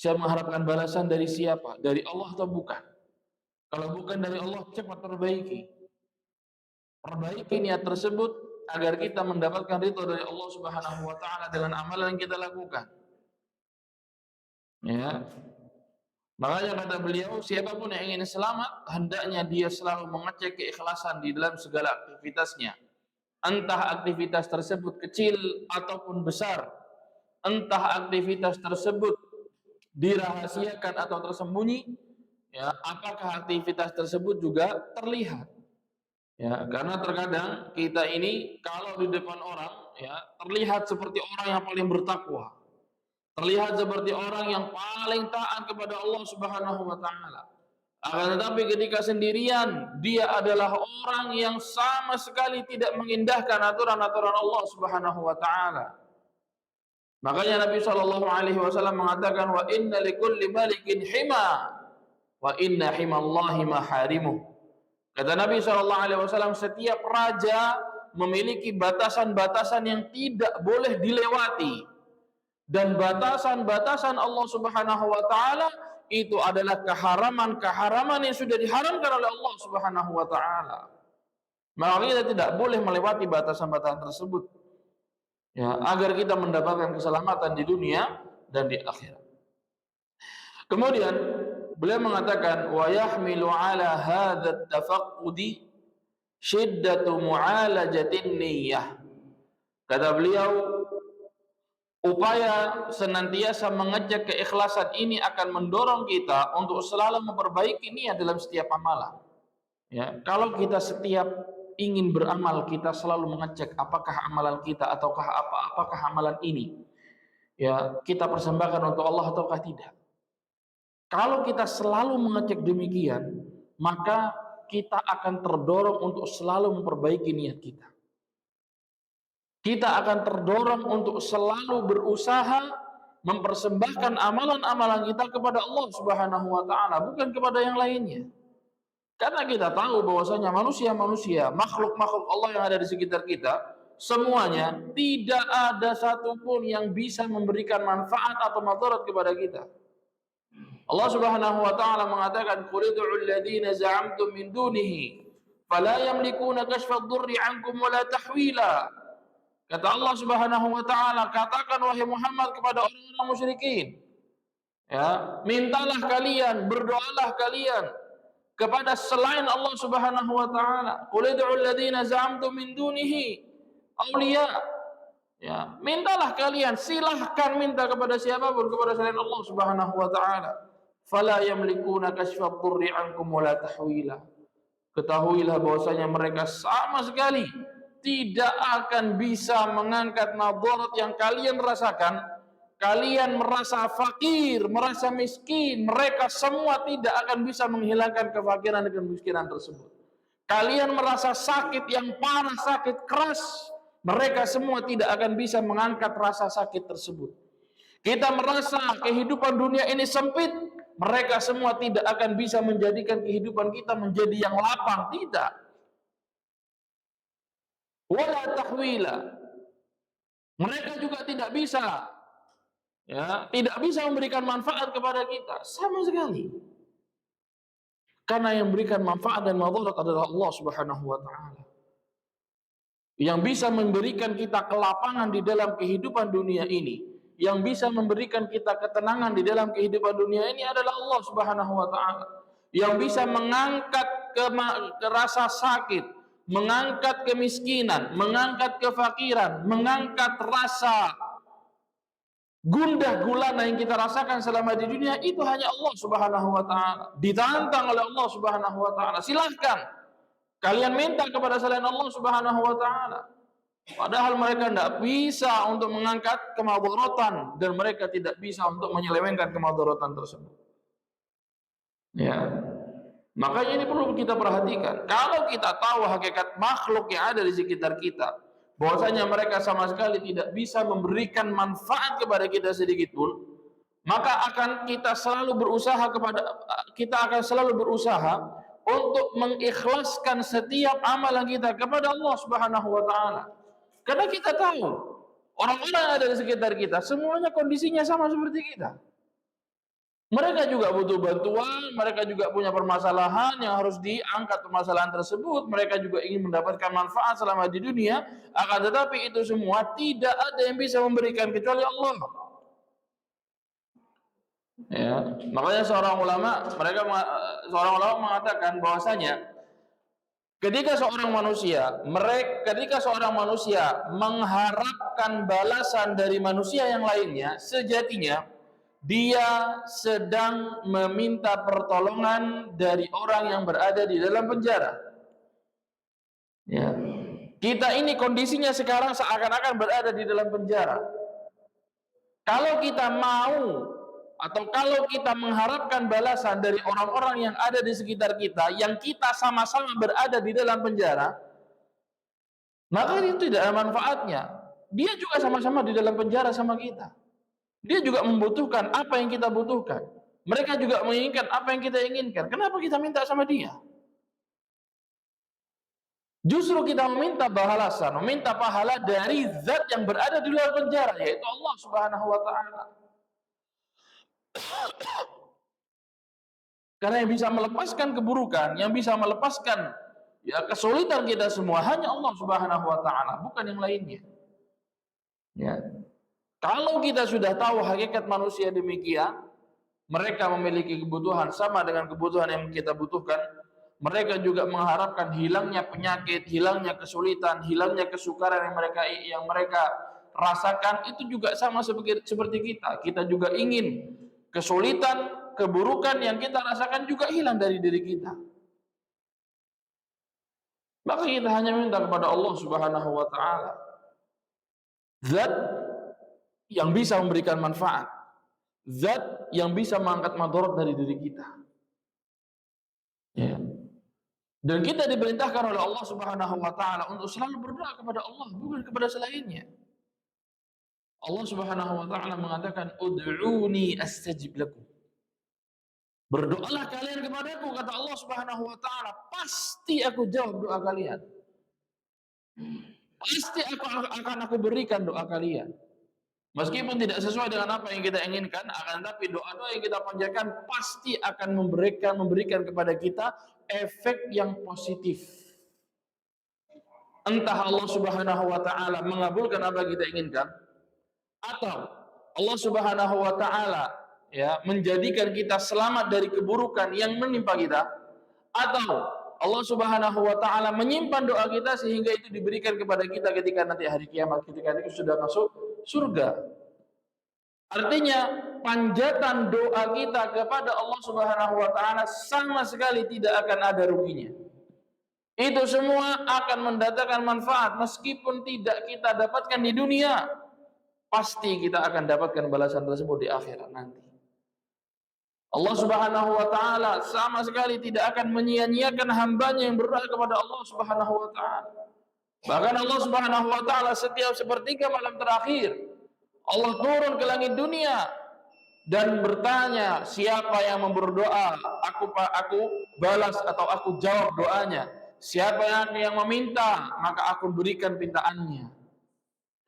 S1: Saya mengharapkan balasan dari siapa? Dari Allah atau bukan? Kalau bukan dari Allah, cepat perbaiki. Perbaiki niat tersebut agar kita mendapatkan ridho dari Allah Subhanahu wa taala dengan amalan yang kita lakukan. Ya. Makanya kata beliau, siapapun yang ingin selamat, hendaknya dia selalu mengecek keikhlasan di dalam segala aktivitasnya. Entah aktivitas tersebut kecil ataupun besar. Entah aktivitas tersebut dirahasiakan atau tersembunyi, apakah aktivitas tersebut juga terlihat. Ya, karena terkadang kita ini kalau di depan orang, terlihat seperti orang yang paling bertakwa. Terlihat seperti orang yang paling taat kepada Allah Subhanahu wa taala. Akan tetapi ketika sendirian, dia adalah orang yang sama sekali tidak mengindahkan aturan-aturan Allah Subhanahu wa taala. Makanya Nabi Shallallahu alaihi wasallam mengatakan, wa inna likulli malikin hima wa inna himallahi maharimuh. Kata Nabi Shallallahu alaihi wasallam, setiap raja memiliki batasan-batasan yang tidak boleh dilewati. Dan batasan-batasan Allah Subhanahu wa taala itu adalah keharaman-keharaman yang sudah diharamkan oleh Allah Subhanahu wa taala. Maka kita tidak boleh melewati batasan-batasan tersebut. Agar kita mendapatkan keselamatan di dunia dan di akhirat. Kemudian beliau mengatakan, wa yahmilu ala hadzal tafaqqudi syiddatu mu'alajatin niyyah. Kata beliau, upaya senantiasa mengecek keikhlasan ini akan mendorong kita untuk selalu memperbaiki niat dalam setiap amalan. Kalau kita setiap ingin beramal, kita selalu mengecek apakah amalan kita ataukah apakah amalan ini kita persembahkan untuk Allah ataukah tidak. Kalau kita selalu mengecek demikian, maka kita akan terdorong untuk selalu memperbaiki niat kita. Kita akan terdorong untuk selalu berusaha mempersembahkan amalan-amalan kita kepada Allah Subhanahu wa taala, bukan kepada yang lainnya. Karena kita tahu bahwasanya manusia-manusia, makhluk-makhluk Allah yang ada di sekitar kita, semuanya tidak ada satupun yang bisa memberikan manfaat atau madarat kepada kita. Allah Subhanahu wa taala mengatakan, "Qul ud'ul ladzina za'amtum min dunihi fala yamlikuna kashfa ad-durri 'ankum wala tahwila." Kata Allah Subhanahu wa taala, katakan wahai Muhammad kepada orang-orang musyrikin, ya, mintalah kalian, berdoalah kalian kepada selain Allah Subhanahu wa taala. Qul ud'ul ladzina za'amtum min dunihi auliya. Ya, mintalah kalian, silahkan minta kepada siapapun kepada selain Allah Subhanahu wa taala. Fala yamlikuna kashfa ad-durri 'ankum wala tahwila. Ketahuilah bahwasanya mereka sama sekali tidak akan bisa mengangkat madarat yang kalian rasakan. Kalian merasa fakir, merasa miskin, mereka semua tidak akan bisa menghilangkan kefakiran dan kemiskinan tersebut. Kalian merasa sakit yang parah, sakit keras, mereka semua tidak akan bisa mengangkat rasa sakit tersebut. Kita merasa kehidupan dunia ini sempit, mereka semua tidak akan bisa menjadikan kehidupan kita menjadi yang lapang, tidak. Wala tahwila. Mereka juga tidak bisa, ya, tidak bisa memberikan manfaat kepada kita sama sekali. Karena yang memberikan manfaat dan madarat adalah Allah Subhanahu wa taala. Yang bisa memberikan kita kelapangan di dalam kehidupan dunia ini, yang bisa memberikan kita ketenangan di dalam kehidupan dunia ini adalah Allah Subhanahu wa taala. Yang bisa mengangkat rasa sakit, mengangkat kemiskinan, mengangkat kefakiran, mengangkat rasa gundah gulana yang kita rasakan selama di dunia, itu hanya Allah Subhanahu wa taala. Ditantang oleh Allah Subhanahu wa taala. Silahkan kalian minta kepada selain Allah Subhanahu wa taala. Padahal mereka tidak bisa untuk mengangkat kemadaratan dan mereka tidak bisa untuk menyelewengkan kemadaratan tersebut. Ya. Makanya ini perlu kita perhatikan. Kalau kita tahu hakikat makhluk yang ada di sekitar kita, bahwasanya mereka sama sekali tidak bisa memberikan manfaat kepada kita sedikit pun, maka akan kita akan selalu berusaha untuk mengikhlaskan setiap amalan kita kepada Allah Subhanahu wa taala. Karena kita tahu orang-orang yang ada di sekitar kita semuanya kondisinya sama seperti kita. Mereka juga butuh bantuan, mereka juga punya permasalahan yang harus diangkat permasalahan tersebut, mereka juga ingin mendapatkan manfaat selama di dunia, akan tetapi itu semua tidak ada yang bisa memberikan kecuali Allah. Ya, makanya seorang ulama mengatakan bahwasanya ketika seorang manusia mengharapkan balasan dari manusia yang lainnya, sejatinya dia sedang meminta pertolongan dari orang yang berada di dalam penjara. Ya. Kita ini kondisinya sekarang seakan-akan berada di dalam penjara. Kalau kita mau atau kalau kita mengharapkan balasan dari orang-orang yang ada di sekitar kita, yang kita sama-sama berada di dalam penjara, maka itu tidak ada manfaatnya. Dia juga sama-sama di dalam penjara sama kita. Dia juga membutuhkan apa yang kita butuhkan. Mereka juga menginginkan apa yang kita inginkan. Kenapa kita minta sama dia? Justru kita meminta balasan, meminta pahala dari zat yang berada di luar penjara, yaitu Allah Subhanahu wa taala. Karena yang bisa melepaskan keburukan, yang bisa melepaskan kesulitan kita semua hanya Allah Subhanahu wa taala, bukan yang lainnya. Ya. Kalau kita sudah tahu hakikat manusia demikian, mereka memiliki kebutuhan sama dengan kebutuhan yang kita butuhkan, mereka juga mengharapkan hilangnya penyakit, hilangnya kesulitan, hilangnya kesukaran yang mereka rasakan, itu juga sama seperti kita. Kita juga ingin kesulitan, keburukan yang kita rasakan juga hilang dari diri kita. Maka kita hanya minta kepada Allah Subhanahu wa taala, zat yang bisa memberikan manfaat, zat yang bisa mengangkat madarat dari diri kita. Ya. Dan kita diperintahkan oleh Allah Subhanahu wa taala untuk selalu berdoa kepada Allah, bukan kepada selainnya. Allah Subhanahu wa taala mengatakan, "Ud'uni astajib lakum." Berdoalah kalian kepadaku, kata Allah Subhanahu wa taala, pasti aku jawab doa kalian. Pasti aku berikan doa kalian. Meskipun tidak sesuai dengan apa yang kita inginkan, akan tetapi doa-doa yang kita panjatkan pasti akan memberikan kepada kita efek yang positif. Entah Allah Subhanahu wa taala mengabulkan apa yang kita inginkan, atau Allah Subhanahu wa taala ya menjadikan kita selamat dari keburukan yang menimpa kita, atau Allah Subhanahu wa taala menyimpan doa kita sehingga itu diberikan kepada kita ketika nanti hari kiamat, ketika itu sudah masuk surga. Artinya panjatan doa kita kepada Allah Subhanahu wa taala sama sekali tidak akan ada ruginya. Itu semua akan mendatangkan manfaat meskipun tidak kita dapatkan di dunia. Pasti kita akan dapatkan balasan tersebut di akhirat nanti. Allah Subhanahu wa taala sama sekali tidak akan menyia-nyiakan hambanya yang berdoa kepada Allah Subhanahu wa taala. Bahkan Allah Subhanahu wa taala setiap sepertiga malam terakhir Allah turun ke langit dunia dan bertanya, siapa yang berdoa, aku balas atau aku jawab doanya. Siapa yang meminta, maka aku berikan pintaannya.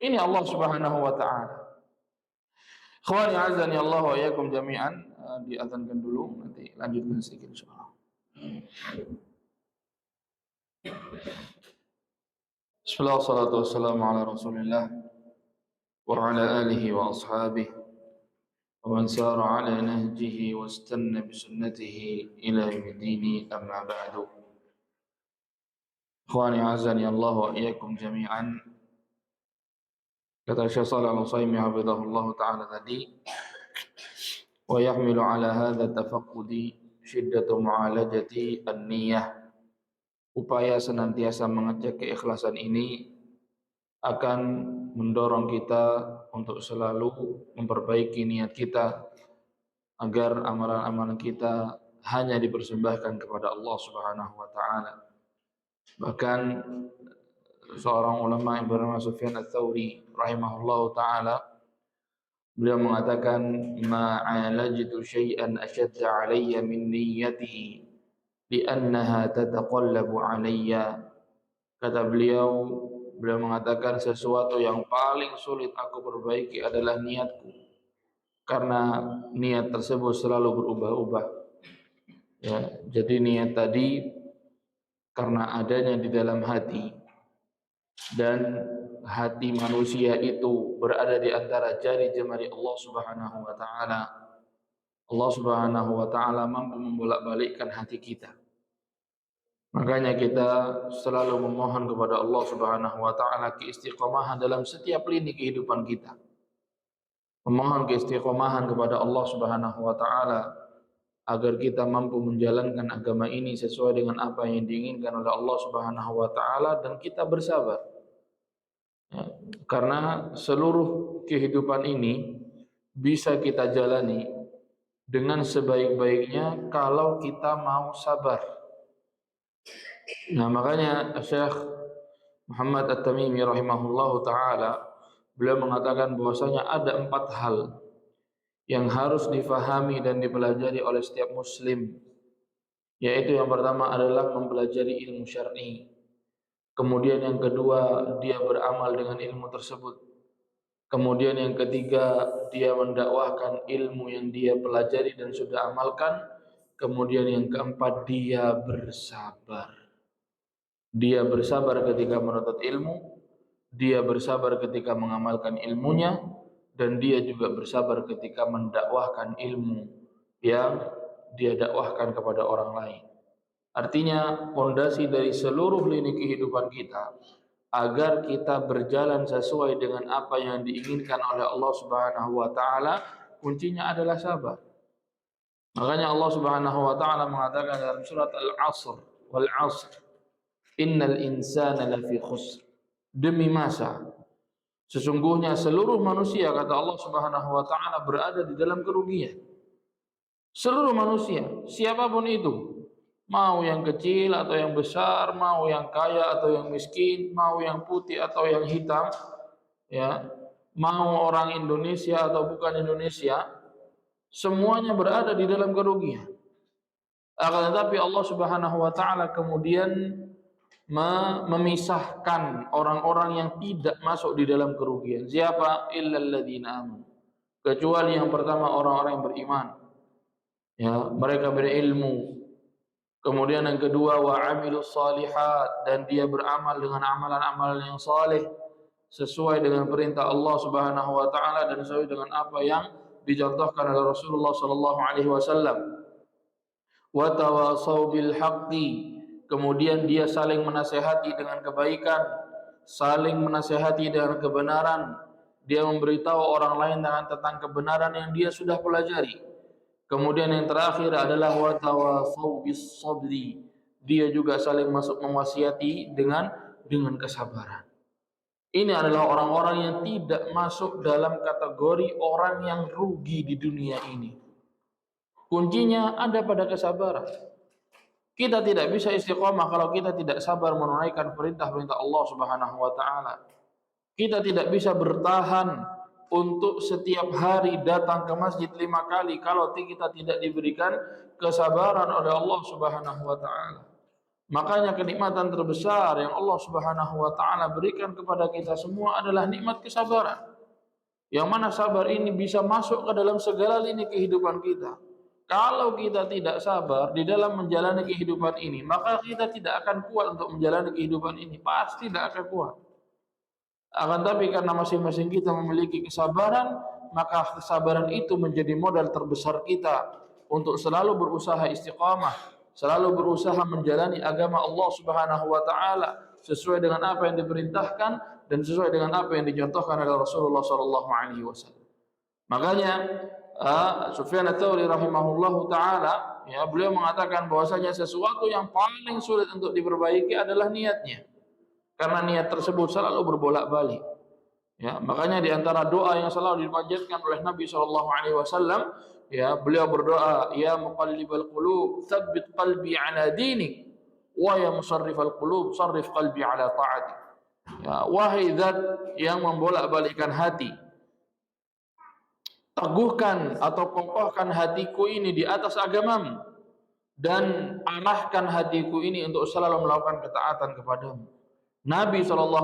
S1: Ini Allah Subhanahu wa taala. Ikhwani azani Allah wa iyyakum jami'an, diazankan dulu nanti lanjutkan sedikit insyaallah. Bismillah wassalatu wassalamu ala Rasulillah wa ala alihi wa ashabihi wa man sara ala nahjihi wastanna bi sunnatihi ila yaumid amma ba'du. Ikhwani azani Allah wa iyyakum jami'an. Kata Syekh Shalih Al-Utsaimin hafizahullah taala tadi, wa yahmilu ala hadha tafaqqudi syiddatu mu'alajati an-niyyah. Upaya senantiasa mengecek keikhlasan ini akan mendorong kita untuk selalu memperbaiki niat kita agar amalan-amalan kita hanya dipersembahkan kepada Allah Subhanahu wa taala. Bahkan seorang ulama yang bernama Sufyan Ats-Tsauri rahimahullahu taala, beliau mengatakan, ma'alajtu syai'an ashadda 'alayya min niyyatihi li'annaha tataqallabu 'alayya. Kata beliau mengatakan, sesuatu yang paling sulit aku perbaiki adalah niatku, karena niat tersebut selalu berubah-ubah. Ya, jadi niat tadi karena adanya di dalam hati, dan hati manusia itu berada di antara jari jemari Allah Subhanahu wa taala. Allah Subhanahu wa taala mampu membolak-balikkan hati kita. Makanya kita selalu memohon kepada Allah Subhanahu wa taala keistiqomahan dalam setiap lini kehidupan kita. Memohon keistiqomahan kepada Allah Subhanahu wa taala agar kita mampu menjalankan agama ini sesuai dengan apa yang diinginkan oleh Allah Subhanahu wa taala, dan kita bersabar. Ya, karena seluruh kehidupan ini bisa kita jalani dengan sebaik-baiknya kalau kita mau sabar. Nah, makanya Syekh Muhammad At-Tamimi rahimahullahu taala, beliau mengatakan bahwasanya ada 4 hal yang harus difahami dan dipelajari oleh setiap muslim, yaitu yang pertama adalah mempelajari ilmu syar'i. Kemudian yang kedua, dia beramal dengan ilmu tersebut. Kemudian yang ketiga, dia mendakwahkan ilmu yang dia pelajari dan sudah amalkan. Kemudian yang keempat, dia bersabar. Dia bersabar ketika menuntut ilmu, dia bersabar ketika mengamalkan ilmunya, dan dia juga bersabar ketika mendakwahkan ilmu yang dia dakwahkan kepada orang lain. Artinya pondasi dari seluruh lini kehidupan kita agar kita berjalan sesuai dengan apa yang diinginkan oleh Allah Subhanahu wa taala, kuncinya adalah sabar. Makanya Allah Subhanahu wa taala mengatakan dalam surat Al-'Asr, wal 'asr innal insana lafi khusr. Demi masa, sesungguhnya seluruh manusia, kata Allah Subhanahu wa taala, berada di dalam kerugian. Seluruh manusia, siapapun itu, mau yang kecil atau yang besar, mau yang kaya atau yang miskin, mau yang putih atau yang hitam, ya, mau orang Indonesia atau bukan Indonesia, semuanya berada di dalam kerugian. Akan tetapi Allah Subhanahu wa taala kemudian memisahkan orang-orang yang tidak masuk di dalam kerugian. Siapa? Illal ladzina amanu. Kecuali yang pertama orang-orang yang beriman. Ya, mereka berilmu. Kemudian yang kedua wa amilus shalihat, dan dia beramal dengan amalan-amalan yang saleh sesuai dengan perintah Allah Subhanahu wa taala dan sesuai dengan apa yang dicontohkan oleh Rasulullah sallallahu alaihi wasallam. Wa tawasau bil haqqi, kemudian dia saling menasihati dengan kebaikan, saling menasihati dengan kebenaran, dia memberitahu orang lain tentang kebenaran yang dia sudah pelajari. Kemudian yang terakhir adalah wa tawasau bis sabri, dia juga saling mewasiati dengan kesabaran. Ini adalah orang-orang yang tidak masuk dalam kategori orang yang rugi di dunia ini. Kuncinya ada pada kesabaran. Kita tidak bisa istiqomah kalau kita tidak sabar menunaikan perintah-perintah Allah Subhanahu wa taala. Kita tidak bisa bertahan untuk setiap hari datang ke masjid 5 kali kalau kita tidak diberikan kesabaran oleh Allah Subhanahu wa taala. Makanya kenikmatan terbesar yang Allah Subhanahu wa taala berikan kepada kita semua adalah nikmat kesabaran. Yang mana sabar ini bisa masuk ke dalam segala lini kehidupan kita. Kalau kita tidak sabar di dalam menjalani kehidupan ini, maka kita tidak akan kuat untuk menjalani kehidupan ini. Pasti tidak akan kuat. Akan tapi karena masing-masing kita memiliki kesabaran, maka kesabaran itu menjadi modal terbesar kita untuk selalu berusaha istiqamah, selalu berusaha menjalani agama Allah Subhanahu wa taala sesuai dengan apa yang diperintahkan dan sesuai dengan apa yang dicontohkan oleh Rasulullah sallallahu alaihi wasallam. Makanya Sufyan Ats-Tsauri rahimahullahu taala, ya, beliau mengatakan bahwasanya sesuatu yang paling sulit untuk diperbaiki adalah niatnya. Karena niat tersebut selalu berbolak-balik. Ya, makanya di antara doa yang selalu dipanjatkan oleh Nabi sallallahu alaihi wasallam, ya, beliau berdoa, ya muqallibal qulub, tsabbit qalbi ala dinik, wa ya musarrifal qulub, sarrif qalbi ala ta'atik. Ya, wahai zat yang membolak-balikkan hati, teguhkan atau kokohkan hatiku ini di atas agamamu dan arahkan hatiku ini untuk selalu melakukan ketaatan kepadamu. Nabi SAW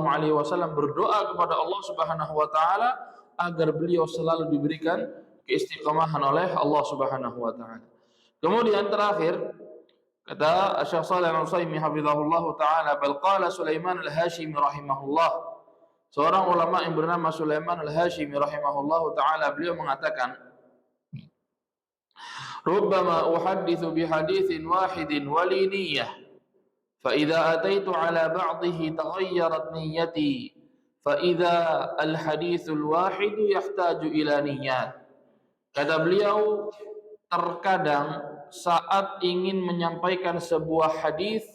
S1: berdoa kepada Allah Subhanahu wa taala agar beliau selalu diberikan keistiqomahan oleh Allah Subhanahu wa taala. Kemudian terakhir kata Syekh Shalih Al-Utsaimin hafizahullah taala, bal qala Sulaiman Al-Hashimi rahimahullah. Seorang ulama yang bernama Sulaiman Al-Hashimi rahimahullah taala, beliau mengatakan, rubbama uhadditsu bi haditsin wahidin wa li niyyah فإذا أتيت على بعضه تغيرت نيتي فإذا الحديث الواحد يحتاج إلى نيات. Kata beliau, terkadang saat ingin menyampaikan sebuah hadis,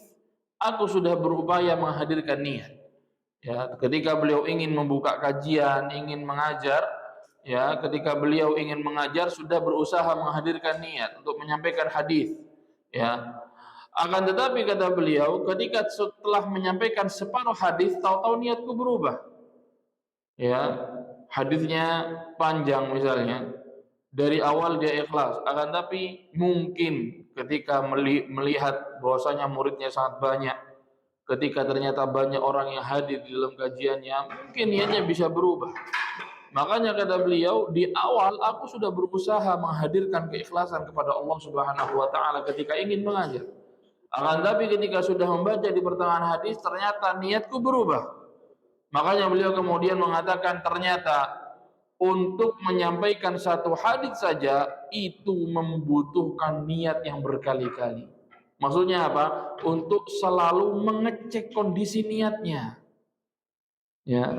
S1: aku sudah berupaya menghadirkan niat. Ya, ketika beliau ingin membuka kajian, ingin mengajar, ya, ketika beliau ingin mengajar sudah berusaha menghadirkan niat untuk menyampaikan hadis. Ya. Akan tetapi kata beliau, ketika setelah menyampaikan separuh hadis, tahu-tahu niatku berubah. Ya, hadisnya panjang misalnya, dari awal dia ikhlas. Akan tapi mungkin ketika melihat bahwasanya muridnya sangat banyak, ketika ternyata banyak orang yang hadir di dalam kajiannya, mungkin niatnya bisa berubah. Makanya kata beliau, di awal aku sudah berusaha menghadirkan keikhlasan kepada Allah Subhanahu wa taala ketika ingin mengajar. Akan tapi ketika sudah membaca di pertengahan hadis, ternyata niatku berubah. Makanya beliau kemudian mengatakan ternyata untuk menyampaikan satu hadis saja itu membutuhkan niat yang berkali-kali. Maksudnya apa? Untuk selalu mengecek kondisi niatnya. Ya.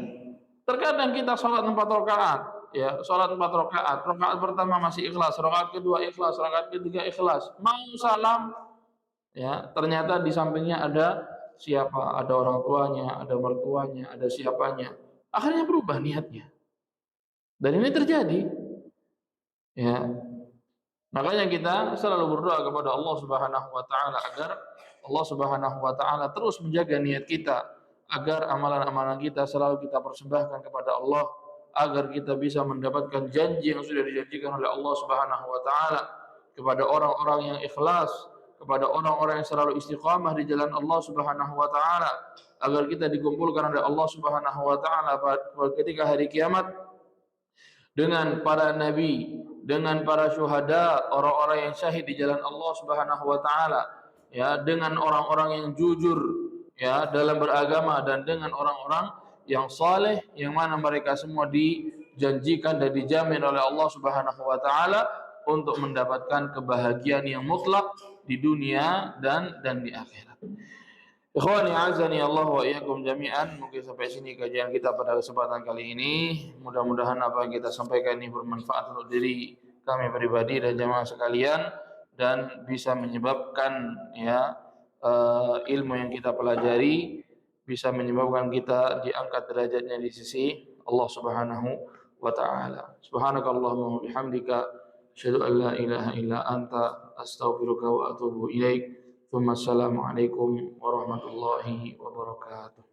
S1: Terkadang kita sholat 4 rakaat, ya, sholat 4 rakaat. Rakaat pertama masih ikhlas, rakaat kedua ikhlas, rakaat ketiga ikhlas. Mau salam, ya, ternyata di sampingnya ada siapa? Ada orang tuanya, ada mertuanya, ada siapanya. Akhirnya berubah niatnya. Dan ini terjadi. Ya. Makanya kita selalu berdoa kepada Allah Subhanahu wa taala agar Allah Subhanahu wa taala terus menjaga niat kita, agar amalan-amalan kita selalu kita persembahkan kepada Allah, agar kita bisa mendapatkan janji yang sudah dijanjikan oleh Allah Subhanahu wa taala kepada orang-orang yang ikhlas, kepada orang-orang yang selalu istiqamah di jalan Allah Subhanahu wa taala, agar kita dikumpulkan oleh Allah Subhanahu wa taala ketika hari kiamat dengan para nabi, dengan para syuhada, orang-orang yang syahid di jalan Allah Subhanahu wa taala, ya, dengan orang-orang yang jujur, ya, dalam beragama, dan dengan orang-orang yang saleh yang mana mereka semua dijanjikan dan dijamin oleh Allah Subhanahu wa taala untuk mendapatkan kebahagiaan yang mutlak di dunia dan di akhirat. Ikhwani azani Allah wa iyyakum jami'an. Mungkin sampai sini kajian kita pada kesempatan kali ini. Mudah-mudahan apa yang kita sampaikan ini bermanfaat untuk diri kami pribadi dan jamaah sekalian, dan bisa menyebabkan, ya, ilmu yang kita pelajari bisa menyebabkan kita diangkat derajatnya di sisi Allah Subhanahu wa taala. Subhanakallahumma wa bihamdika asyhadu an la ilaha illa anta astaghfiruka wa atubu ilaik. Wassalamualaikum warahmatullahi wabarakatuh.